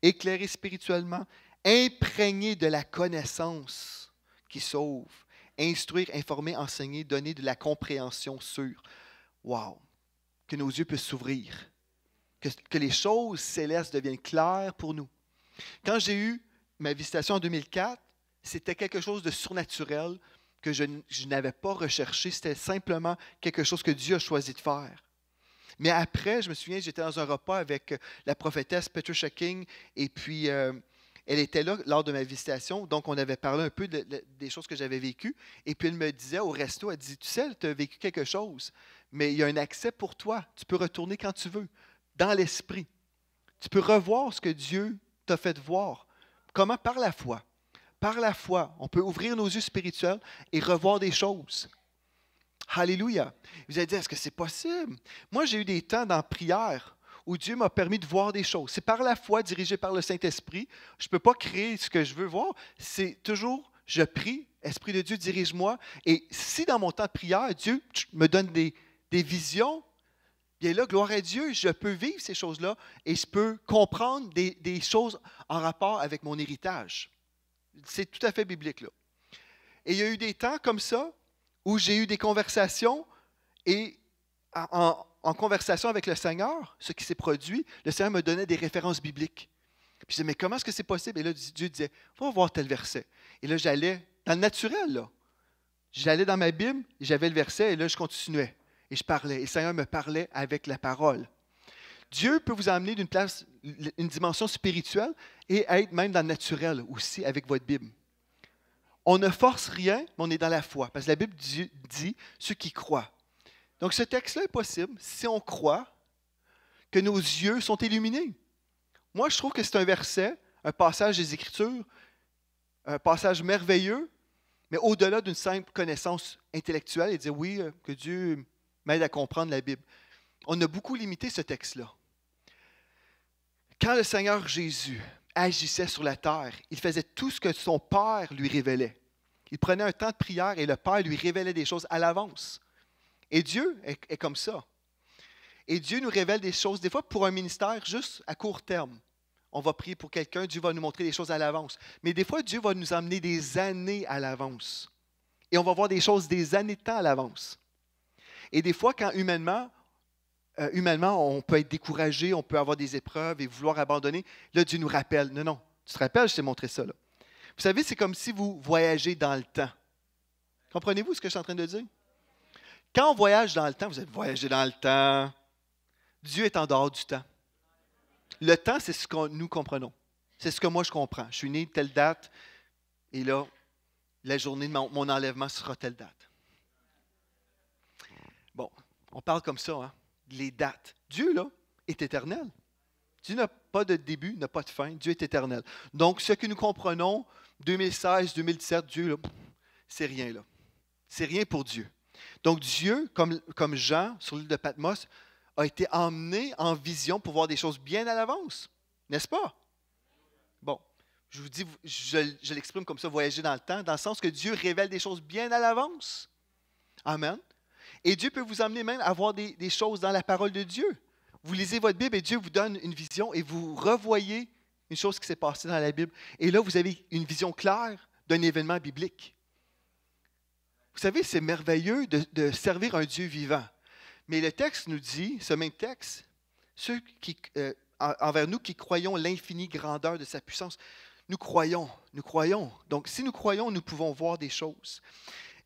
Éclairer spirituellement, imprégner de la connaissance qui sauve. Instruire, informer, enseigner, donner de la compréhension sûre. Wow! Que nos yeux puissent s'ouvrir. Que les choses célestes deviennent claires pour nous. Quand j'ai eu ma visitation en 2004, c'était quelque chose de surnaturel que je n'avais pas recherché. C'était simplement quelque chose que Dieu a choisi de faire. Mais après, je me souviens, j'étais dans un repas avec la prophétesse Patricia King et puis elle était là lors de ma visitation. Donc, on avait parlé un peu des choses que j'avais vécues. Et puis, elle me disait au resto, elle dit, tu sais, tu as vécu quelque chose, mais il y a un accès pour toi. Tu peux retourner quand tu veux, dans l'esprit. Tu peux revoir ce que Dieu t'a fait voir. Comment? Par la foi. Par la foi, on peut ouvrir nos yeux spirituels et revoir des choses. Alléluia. Vous allez dire, est-ce que c'est possible? Moi, j'ai eu des temps dans la prière où Dieu m'a permis de voir des choses. C'est par la foi, dirigé par le Saint-Esprit. Je ne peux pas créer ce que je veux voir. C'est toujours, je prie, Esprit de Dieu, dirige-moi. Et si dans mon temps de prière, Dieu me donne des visions, bien là, gloire à Dieu, je peux vivre ces choses-là et je peux comprendre des choses en rapport avec mon héritage. C'est tout à fait biblique, là. Et il y a eu des temps comme ça où j'ai eu des conversations et en conversation avec le Seigneur, ce qui s'est produit, le Seigneur me donnait des références bibliques. Puis je disais, mais comment est-ce que c'est possible? Et là, Dieu disait, va voir tel verset. Et là, j'allais dans le naturel, là. J'allais dans ma Bible, j'avais le verset, et là, je continuais. Et je parlais. Et le Seigneur me parlait avec la parole. Dieu peut vous emmener d'une place, une dimension spirituelle et être même dans le naturel aussi avec votre Bible. On ne force rien, mais on est dans la foi. Parce que la Bible dit ceux qui croient. Donc ce texte-là est possible si on croit que nos yeux sont illuminés. Moi, je trouve que c'est un verset, un passage des Écritures, un passage merveilleux, mais au-delà d'une simple connaissance intellectuelle et dire oui, que Dieu m'aide à comprendre la Bible. On a beaucoup limité ce texte-là. Quand le Seigneur Jésus agissait sur la terre, il faisait tout ce que son Père lui révélait. Il prenait un temps de prière et le Père lui révélait des choses à l'avance. Et Dieu est comme ça. Et Dieu nous révèle des choses, des fois pour un ministère juste à court terme. On va prier pour quelqu'un, Dieu va nous montrer des choses à l'avance. Mais des fois, Dieu va nous emmener des années à l'avance. Et on va voir des choses des années de temps à l'avance. Et des fois, quand humainement, on peut être découragé, on peut avoir des épreuves et vouloir abandonner. Là, Dieu nous rappelle. Non, non, tu te rappelles, je t'ai montré ça. Là. Vous savez, c'est comme si vous voyagez dans le temps. Comprenez-vous ce que je suis en train de dire? Quand on voyage dans le temps, vous êtes voyagé dans le temps. Dieu est en dehors du temps. Le temps, c'est ce que nous comprenons. C'est ce que moi, je comprends. Je suis né telle date et là, la journée de mon enlèvement sera telle date. Bon, on parle comme ça, hein? Les dates. Dieu, là, est éternel. Dieu n'a pas de début, n'a pas de fin. Dieu est éternel. Donc, ce que nous comprenons, 2016, 2017, Dieu, là, c'est rien, là. C'est rien pour Dieu. Donc, Dieu, comme Jean, sur l'île de Patmos, a été emmené en vision pour voir des choses bien à l'avance. N'est-ce pas? Bon, je vous dis, je l'exprime comme ça, voyager dans le temps, dans le sens que Dieu révèle des choses bien à l'avance. Amen. Et Dieu peut vous amener même à voir des choses dans la parole de Dieu. Vous lisez votre Bible et Dieu vous donne une vision et vous revoyez une chose qui s'est passée dans la Bible. Et là, vous avez une vision claire d'un événement biblique. Vous savez, c'est merveilleux de servir un Dieu vivant. Mais le texte nous dit, ce même texte, envers nous qui croyons l'infinie grandeur de sa puissance, Nous croyons, nous croyons. Donc, si nous croyons, nous pouvons voir des choses.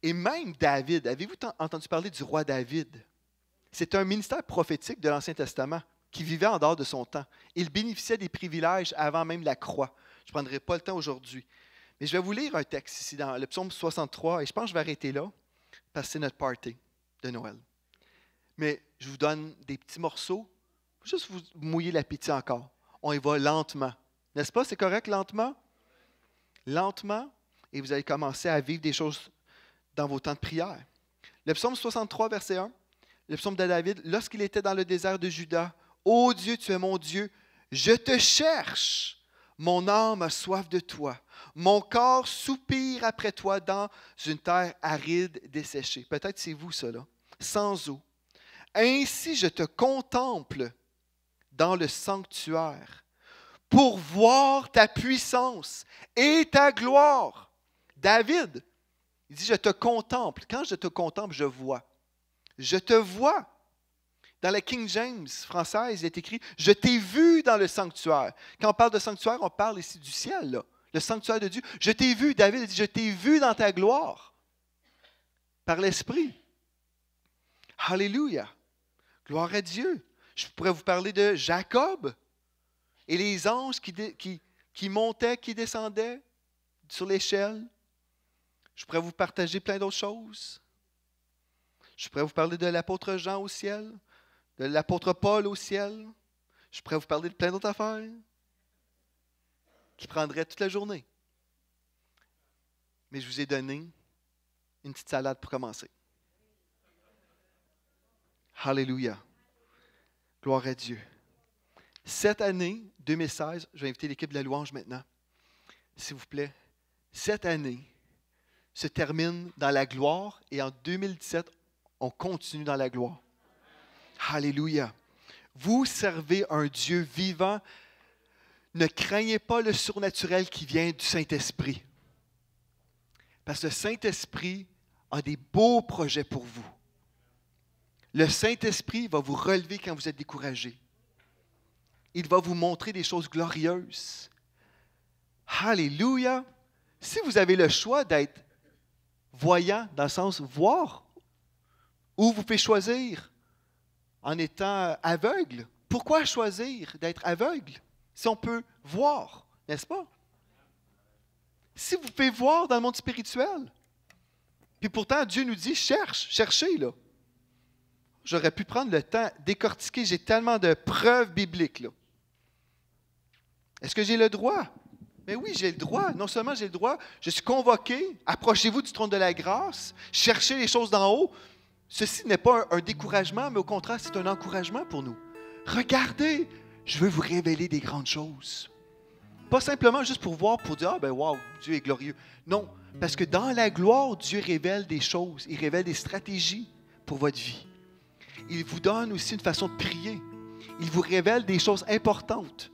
Et même David, avez-vous entendu parler du roi David? C'est un ministère prophétique de l'Ancien Testament qui vivait en dehors de son temps. Il bénéficiait des privilèges avant même la croix. Je ne prendrai pas le temps aujourd'hui. Mais je vais vous lire un texte ici dans le psaume 63, et je pense que je vais arrêter là, parce que c'est notre party de Noël. Mais je vous donne des petits morceaux, juste vous mouiller l'appétit encore. On y va lentement. N'est-ce pas? C'est correct, lentement? Lentement, et vous allez commencer à vivre des choses dans vos temps de prière. Le psaume 63, verset 1, le psaume de David, lorsqu'il était dans le désert de Juda, « Ô Dieu, tu es mon Dieu, je te cherche, mon âme a soif de toi, mon corps soupire après toi dans une terre aride, desséchée. » Peut-être c'est vous, ça, là. Sans eau. « Ainsi je te contemple dans le sanctuaire, pour voir ta puissance et ta gloire. » David, il dit, je te contemple. Quand je te contemple, je vois. Je te vois. Dans la King James française, il est écrit, je t'ai vu dans le sanctuaire. Quand on parle de sanctuaire, on parle ici du ciel, là. Le sanctuaire de Dieu. Je t'ai vu, David dit, je t'ai vu dans ta gloire. Par l'Esprit. Alléluia. Gloire à Dieu. Je pourrais vous parler de Jacob. Et les anges qui montaient, qui descendaient sur l'échelle. Je pourrais vous partager plein d'autres choses. Je pourrais vous parler de l'apôtre Jean au ciel, de l'apôtre Paul au ciel. Je pourrais vous parler de plein d'autres affaires qui prendraient toute la journée. Mais je vous ai donné une petite salade pour commencer. Alléluia. Gloire à Dieu. Cette année, 2016, je vais inviter l'équipe de la louange maintenant, s'il vous plaît. Cette année se termine dans la gloire et en 2017, on continue dans la gloire. Alléluia. Vous servez un Dieu vivant. Ne craignez pas le surnaturel qui vient du Saint-Esprit. Parce que le Saint-Esprit a des beaux projets pour vous. Le Saint-Esprit va vous relever quand vous êtes découragé. Il va vous montrer des choses glorieuses. Alléluia! Si vous avez le choix d'être voyant, dans le sens voir, ou vous pouvez choisir en étant aveugle. Pourquoi choisir d'être aveugle si on peut voir, n'est-ce pas? Si vous pouvez voir dans le monde spirituel, puis pourtant Dieu nous dit, cherchez là. J'aurais pu prendre le temps, décortiquer, j'ai tellement de preuves bibliques là. Est-ce que j'ai le droit? Mais oui, j'ai le droit. Non seulement j'ai le droit, je suis convoqué. Approchez-vous du trône de la grâce. Cherchez les choses d'en haut. Ceci n'est pas un découragement, mais au contraire, c'est un encouragement pour nous. Regardez, je veux vous révéler des grandes choses. Pas simplement juste pour voir, pour dire, ah ben wow, Dieu est glorieux. Non, parce que dans la gloire, Dieu révèle des choses. Il révèle des stratégies pour votre vie. Il vous donne aussi une façon de prier. Il vous révèle des choses importantes.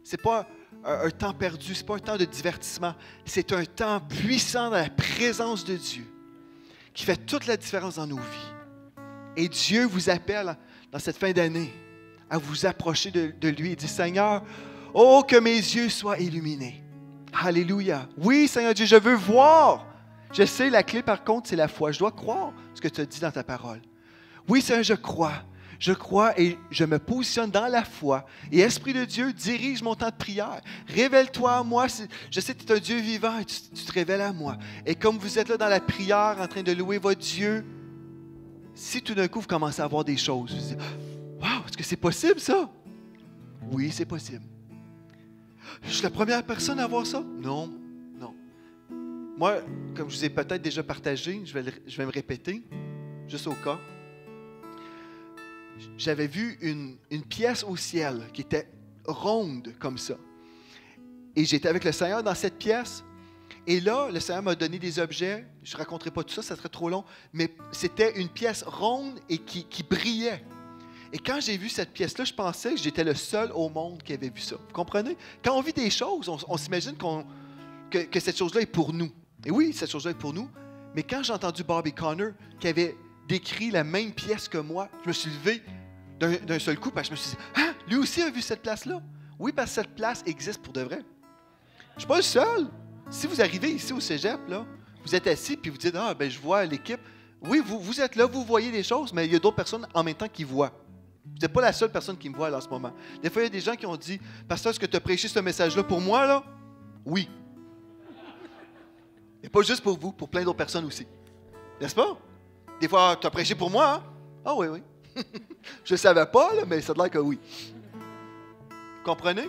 Ce n'est pas un temps perdu, ce n'est pas un temps de divertissement. C'est un temps puissant dans la présence de Dieu qui fait toute la différence dans nos vies. Et Dieu vous appelle dans cette fin d'année à vous approcher de lui et dit, Seigneur, oh, que mes yeux soient illuminés. Alléluia. Oui, Seigneur Dieu, je veux voir. Je sais, la clé par contre, c'est la foi. Je dois croire ce que tu as dit dans ta parole. Oui, Seigneur, je crois. Je crois et je me positionne dans la foi. Et Esprit de Dieu, dirige mon temps de prière. Révèle-toi à moi. Je sais que tu es un Dieu vivant et tu te révèles à moi. Et comme vous êtes là dans la prière, en train de louer votre Dieu, si tout d'un coup vous commencez à voir des choses, vous dites, wow, est-ce que c'est possible ça? Oui, c'est possible. Je suis la première personne à voir ça? Non, non. Moi, comme je vous ai peut-être déjà partagé, je vais me répéter, juste au cas. J'avais vu une pièce au ciel qui était ronde comme ça. Et j'étais avec le Seigneur dans cette pièce. Et là, le Seigneur m'a donné des objets. Je ne raconterai pas tout ça, ça serait trop long. Mais c'était une pièce ronde et qui brillait. Et quand j'ai vu cette pièce-là, je pensais que j'étais le seul au monde qui avait vu ça. Vous comprenez? Quand on vit des choses, on s'imagine que cette chose-là est pour nous. Et oui, cette chose-là est pour nous. Mais quand j'ai entendu Bobby Conner qui avait décrit la même pièce que moi, je me suis levé d'un seul coup parce que je me suis dit, ah, lui aussi a vu cette place-là. Oui, parce que cette place existe pour de vrai. ne suis pas le seul. Si vous arrivez ici au cégep, là, vous êtes assis et vous dites, ah, ben je vois l'équipe. Oui, vous êtes là, vous voyez des choses, mais il y a d'autres personnes en même temps qui voient. Vous n'êtes pas la seule personne qui me voit là, en ce moment. Des fois, il y a des gens qui ont dit, pasteur, est-ce que tu as prêché ce message-là pour moi, là? Oui. Et pas juste pour vous, pour plein d'autres personnes aussi. N'est-ce pas? Des fois, tu as prêché pour moi, hein? Ah oui, oui. Je ne savais pas, là, mais ça a l'air que oui. Comprenez?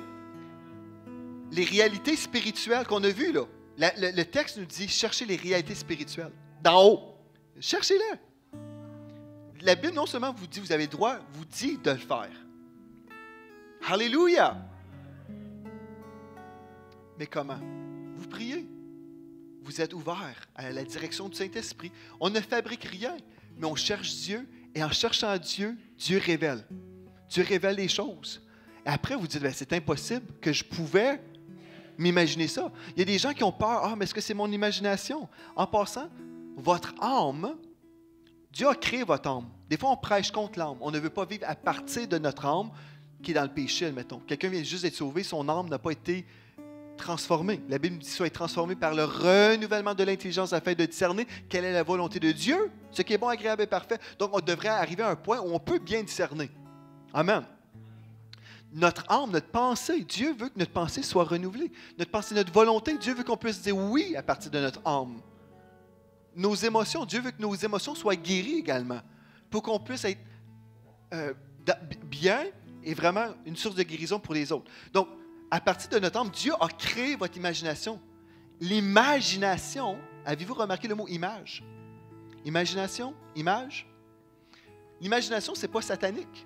Les réalités spirituelles qu'on a vues, là. Le texte nous dit, cherchez les réalités spirituelles. D'en haut. Cherchez-les. La Bible, non seulement vous dit, vous avez le droit, vous dit de le faire. Alléluia! Mais comment? Vous priez. Vous êtes ouvert à la direction du Saint-Esprit. On ne fabrique rien, mais on cherche Dieu. Et en cherchant Dieu, Dieu révèle. Dieu révèle les choses. Et après, vous dites, c'est impossible que je pouvais m'imaginer ça. Il y a des gens qui ont peur. Ah, mais est-ce que c'est mon imagination? En passant, votre âme, Dieu a créé votre âme. Des fois, on prêche contre l'âme. On ne veut pas vivre à partir de notre âme qui est dans le péché, admettons. Quelqu'un vient juste d'être sauvé, son âme n'a pas été transformée. La Bible dit soyez transformés par le renouvellement de l'intelligence afin de discerner quelle est la volonté de Dieu, ce qui est bon, agréable et parfait. Donc, on devrait arriver à un point où on peut bien discerner. Amen. Notre âme, notre pensée, Dieu veut que notre pensée soit renouvelée. Notre pensée, notre volonté, Dieu veut qu'on puisse dire oui à partir de notre âme. Nos émotions, Dieu veut que nos émotions soient guéries également, pour qu'on puisse être bien et vraiment une source de guérison pour les autres. Donc, à partir de notre âme, Dieu a créé votre imagination. L'imagination, avez-vous remarqué le mot image? Imagination, image. L'imagination, ce n'est pas satanique.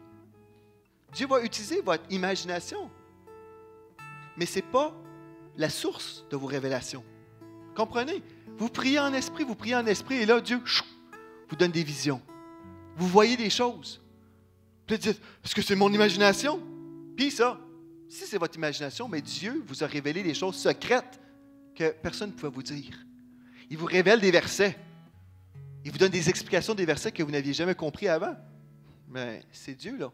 Dieu va utiliser votre imagination, mais ce n'est pas la source de vos révélations. Comprenez? Vous priez en esprit, et là, Dieu vous donne des visions. Vous voyez des choses. Puis vous dites, est-ce que c'est mon imagination? Puis ça, si c'est votre imagination, mais Dieu vous a révélé des choses secrètes que personne ne pouvait vous dire. Il vous révèle des versets. Il vous donne des explications des versets que vous n'aviez jamais compris avant. Mais c'est Dieu, là.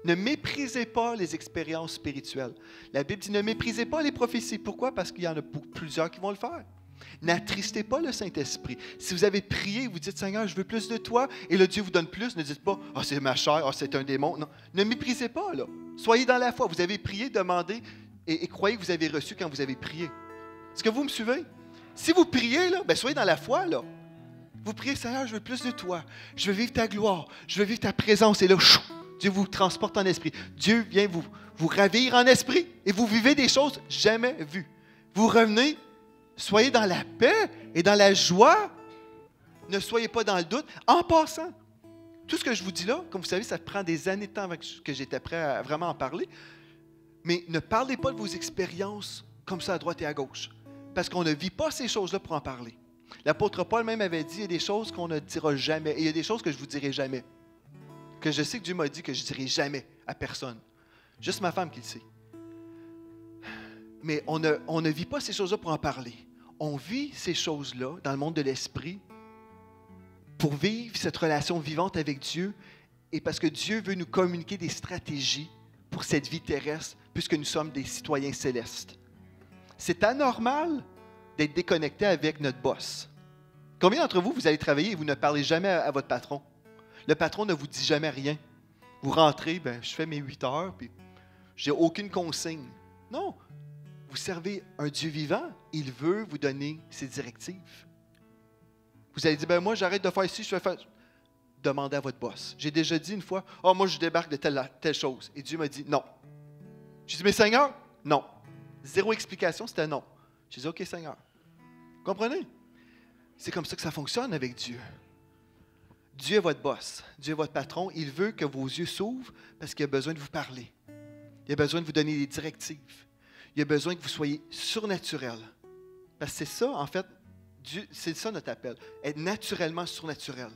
Ne méprisez pas les expériences spirituelles. La Bible dit ne méprisez pas les prophéties. Pourquoi? Parce qu'il y en a plusieurs qui vont le faire. N'attristez pas le Saint-Esprit. Si vous avez prié, vous dites, Seigneur, je veux plus de toi, et le Dieu vous donne plus, ne dites pas, ah, c'est ma chair, ah, c'est un démon. Non, ne méprisez pas, là. Soyez dans la foi. Vous avez prié, demandez, et croyez que vous avez reçu quand vous avez prié. Est-ce que vous me suivez? Si vous priez, là, soyez dans la foi, là. Vous priez, Seigneur, je veux plus de toi. Je veux vivre ta gloire. Je veux vivre ta présence. Et là, Dieu vous transporte en esprit. Dieu vient vous ravir en esprit, et vous vivez des choses jamais vues. Vous revenez. Soyez dans la paix et dans la joie. Ne soyez pas dans le doute. En passant, tout ce que je vous dis là, comme vous savez, ça prend des années de temps avant que j'étais prêt à vraiment en parler. Mais ne parlez pas de vos expériences comme ça à droite et à gauche. Parce qu'on ne vit pas ces choses-là pour en parler. L'apôtre Paul même avait dit, il y a des choses qu'on ne dira jamais. Et il y a des choses que je ne vous dirai jamais. Que je sais que Dieu m'a dit que je ne dirai jamais à personne. Juste ma femme qui le sait. Mais on ne vit pas ces choses-là pour en parler. On vit ces choses-là dans le monde de l'esprit pour vivre cette relation vivante avec Dieu et parce que Dieu veut nous communiquer des stratégies pour cette vie terrestre puisque nous sommes des citoyens célestes. C'est anormal d'être déconnecté avec notre boss. Combien d'entre vous, vous allez travailler et vous ne parlez jamais à votre patron? Le patron ne vous dit jamais rien. Vous rentrez, je fais mes 8 heures, puis j'ai aucune consigne. Non. Vous servez un Dieu vivant, il veut vous donner ses directives. Vous allez dire, moi j'arrête de faire ici, je vais faire... Demandez à votre boss. J'ai déjà dit une fois, moi je débarque de telle chose. Et Dieu m'a dit non. J'ai dit, mais Seigneur, non. Zéro explication, c'était non. J'ai dit, OK Seigneur. Comprenez? C'est comme ça que ça fonctionne avec Dieu. Dieu est votre boss, Dieu est votre patron. Il veut que vos yeux s'ouvrent parce qu'il a besoin de vous parler. Il a besoin de vous donner des directives. Il a besoin que vous soyez surnaturel. Parce que c'est ça, en fait, Dieu, c'est ça notre appel. Être naturellement surnaturel.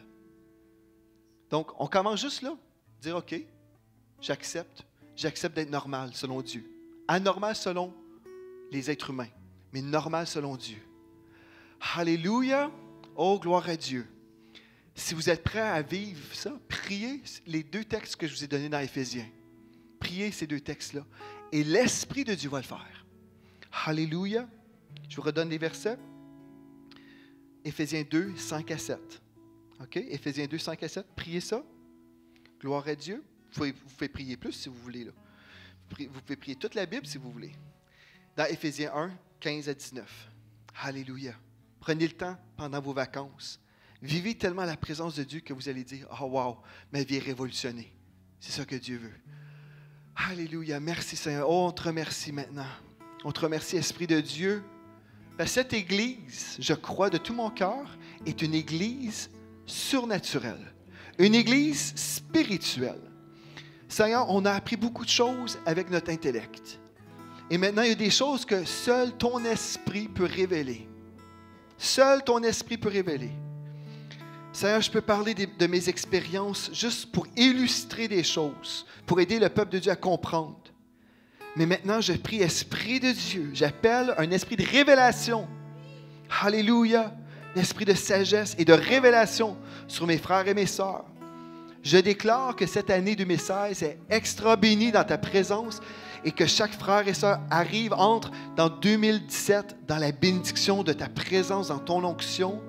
Donc, on commence juste là. Dire, OK, j'accepte. J'accepte d'être normal selon Dieu. Anormal selon les êtres humains, mais normal selon Dieu. Alléluia. Oh, gloire à Dieu. Si vous êtes prêts à vivre ça, priez les 2 textes que je vous ai donnés dans Éphésiens. Priez ces 2 textes-là. Et l'Esprit de Dieu va le faire. Alléluia. Je vous redonne les versets. Éphésiens 2, 5 à 7. OK? Éphésiens 2, 5 à 7. Priez ça. Gloire à Dieu. Vous pouvez prier plus si vous voulez. Là. Vous pouvez prier toute la Bible si vous voulez. Dans Éphésiens 1, 15 à 19. Alléluia. Prenez le temps pendant vos vacances. Vivez tellement la présence de Dieu que vous allez dire, « Oh wow, ma vie est révolutionnée. » C'est ça que Dieu veut. Alléluia. Merci Seigneur. Oh, on te remercie maintenant. On te remercie, Esprit de Dieu. Parce que cette Église, je crois de tout mon cœur, est une Église surnaturelle. Une Église spirituelle. Seigneur, on a appris beaucoup de choses avec notre intellect. Et maintenant, il y a des choses que seul ton esprit peut révéler. Seul ton esprit peut révéler. Seigneur, je peux parler de mes expériences juste pour illustrer des choses, pour aider le peuple de Dieu à comprendre. Mais maintenant, je prie, Esprit de Dieu, j'appelle un esprit de révélation. Alléluia! Un esprit de sagesse et de révélation sur mes frères et mes sœurs. Je déclare que cette année 2016 est extra bénie dans ta présence et que chaque frère et sœur entre dans 2017 dans la bénédiction de ta présence, dans ton onction,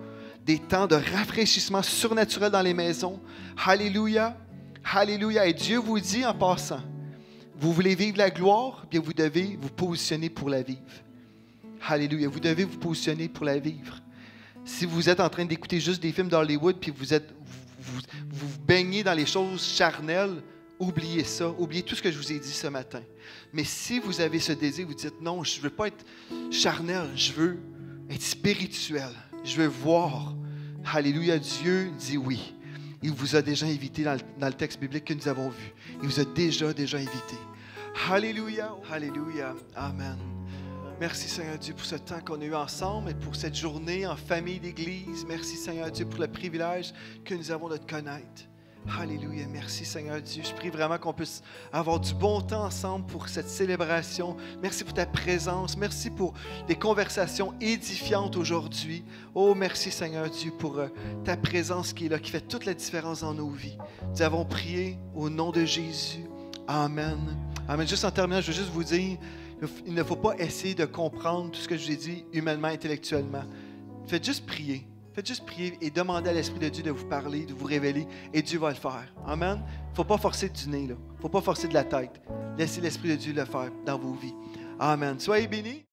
des temps de rafraîchissement surnaturel dans les maisons. Alléluia! Alléluia! Et Dieu vous dit en passant, vous voulez vivre la gloire, bien vous devez vous positionner pour la vivre. Alléluia! Vous devez vous positionner pour la vivre. Si vous êtes en train d'écouter juste des films d'Hollywood puis vous baignez dans les choses charnelles, oubliez ça. Oubliez tout ce que je vous ai dit ce matin. Mais si vous avez ce désir, vous dites non, je ne veux pas être charnel, je veux être spirituel. Je veux voir. Alléluia, Dieu dit oui. Il vous a déjà invité dans le texte biblique que nous avons vu. Il vous a déjà invité. Alléluia, alléluia, amen. Merci Seigneur Dieu pour ce temps qu'on a eu ensemble et pour cette journée en famille d'Église. Merci Seigneur Dieu pour le privilège que nous avons de te connaître. Alléluia. Merci Seigneur Dieu. Je prie vraiment qu'on puisse avoir du bon temps ensemble pour cette célébration. Merci pour ta présence. Merci pour des conversations édifiantes aujourd'hui. Oh, merci Seigneur Dieu pour ta présence qui est là, qui fait toute la différence dans nos vies. Nous avons prié au nom de Jésus. Amen. Amen. Juste en terminant, je veux juste vous dire, il ne faut pas essayer de comprendre tout ce que je vous ai dit humainement, intellectuellement. Faites juste prier. Faites juste prier et demandez à l'Esprit de Dieu de vous parler, de vous révéler, et Dieu va le faire. Amen. Il ne faut pas forcer du nez, il ne faut pas forcer de la tête. Laissez l'Esprit de Dieu le faire dans vos vies. Amen. Soyez bénis.